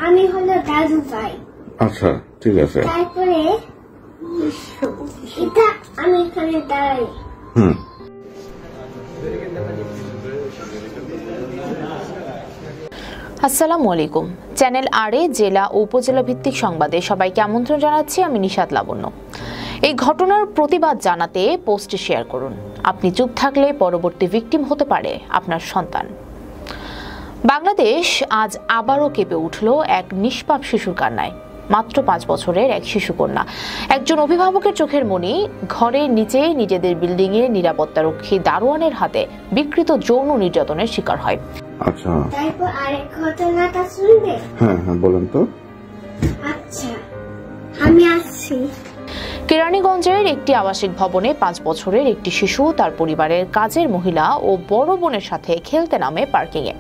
আমি হলো দাদু ভাই। আচ্ছা, ঠিক আছে। তারপরে এটা আমি এখানে দাঁড়াই। আসসালামু আলাইকুম। চ্যানেল আরে জেলা ও উপজেলা ভিত্তিক সংবাদে সবাইকে আমন্ত্রণ জানাচ্ছি। আমি নিশাত লাবণ্য। এই ঘটনার প্রতিবাদ জানাতে পোস্টে শেয়ার করুন। আপনি চুপ থাকলে পরবর্তী ভিকটিম হতে পারে আপনার সন্তান। বাংলাদেশ আজ আবারও কেঁপে উঠল এক নিষ্পাপ শিশুর কান্নায়। মাত্র 5 বছরের এক শিশুকন্যা, একজন অভিভাবকের চোখের মনি, ঘরের নিচে নিজেদের বিল্ডিংয়ে নিরাপত্তারক্ষী দারোয়ানের হাতে বিকৃত যৌন নির্যাতনের শিকার হয়। আচ্ছা, তারপর আরেক ঘটনাটা শুনবে? হ্যাঁ হ্যাঁ, বলেন তো। আচ্ছা, আমি আসছি। কেরানীগঞ্জের একটি আবাসিক ভবনে 5 বছরের একটি শিশু তার পরিবারের কাজের মহিলা ও বড় বোনের সাথে খেলতে নামে পার্কিংয়ে।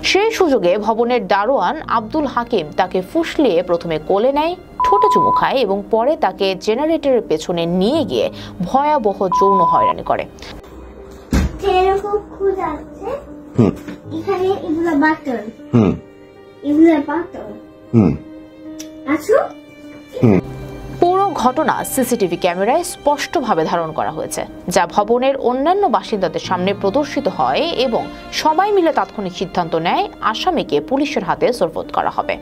সেই সুযোগে ভবনের দারোয়ান আব্দুল হাকিম তাকে ফুসলিয়ে প্রথমে কোলে নেয়, ঠোঁটে চুমু খায় এবং পরে তাকে জেনারেটরের পেছনে নিয়ে গিয়ে ভয়াবহ যৌন হয়রানি করে। এখানে এগুলা বাটন, এগুলা বাটন। আচ্ছা, পুরো ঘটনা সিসিটিভি ক্যামেরায় স্পষ্টভাবে ধারণ করা হয়েছে, যা ভবনের অন্যান্য বাসিন্দাদের সামনে প্রদর্শিত হয় এবং সবাই মিলে তাৎক্ষণিক সিদ্ধান্ত নেয় আসামিকে পুলিশের হাতে সোপর্দ করা হবে।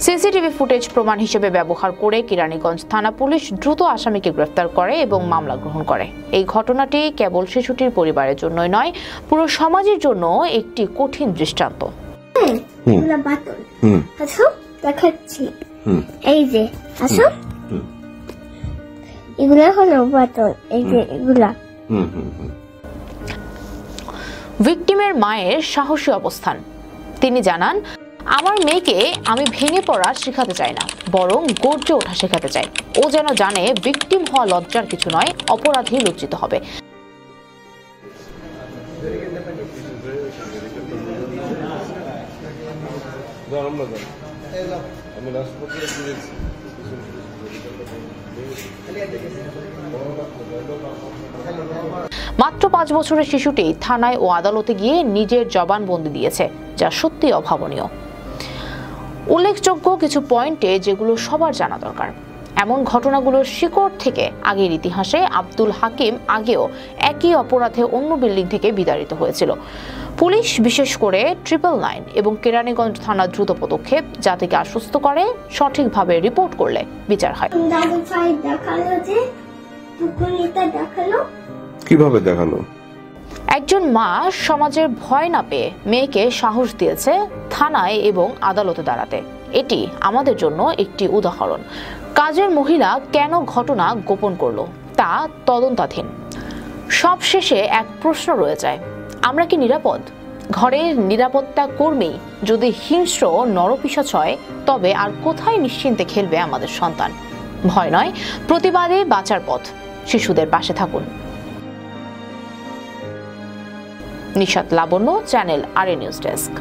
সিসিটিভি ফুটেজ প্রমাণ হিসেবে ব্যবহার করে কেরানীগঞ্জ থানা পুলিশ দ্রুত আসামিকে গ্রেফতার করে এবং মামলা গ্রহণ করে। এই ঘটনাটি কেবল শিশুটির পরিবারের জন্যই নয়, পুরো সমাজের জন্য একটি কঠিন দৃষ্টান্ত। দেখাচ্ছি, এই যে আসো, এগুলা হলো বাটন, এই যে এগুলা। ভিকটিমের মায়ের সাহসী অবস্থান। তিনি জানান, আমার মেয়েকে আমি ভেঙে পড়া শেখাতে চাই না, বরং গর্জে ওঠা শেখাতে চাই। ও যেন জানে ভিকটিম হওয়া লজ্জার কিছু নয়, অপরাধী লজ্জিত হবে। মাত্র 5 বছরের শিশুটি থানায় ও আদালতে গিয়ে নিজের জবানবন্দি দিয়েছে, যা সত্যি অভাবনীয়। উল্লেখযোগ্য কিছু পয়েন্টে যেগুলো সবার জানা দরকার। এমন ঘটনাগুলোর শিকড় থেকে আগের ইতিহাসে আব্দুল হাকিম আগেও একই অপরাধে অন্য বিল্ডিং থেকে বিতাড়িত হয়েছিল। পুলিশ, বিশেষ করে 999 এবং কেরানীগঞ্জ থানা দ্রুত পদক্ষেপ জাতিকে আশ্বস্ত করে, সঠিকভাবে রিপোর্ট করলে বিচার হয়। কিভাবে দেখালো? একজন মা সমাজের ভয় না পেয়ে মেয়েকে সাহস দিয়েছে থানায় এবং আদালতে দাঁড়াতে। এটি আমাদের জন্য একটি উদাহরণ। কাজের মহিলা কেন ঘটনা গোপন করলো তা তদন্তাধীন। সবশেষে এক প্রশ্ন রয়ে যায়, আমরা কি নিরাপদ? ঘরের নিরাপত্তা কর্মী যদি হিংস্র নরপিশাচ হয়, তবে আর কোথায় নিশ্চিন্তে খেলবে আমাদের সন্তান? ভয় নয়, প্রতিবাদে বাঁচার পথ। শিশুদের পাশে থাকুন। নিশাত লাবণ্য, চ্যানেল আরে নিউজ ডেস্ক।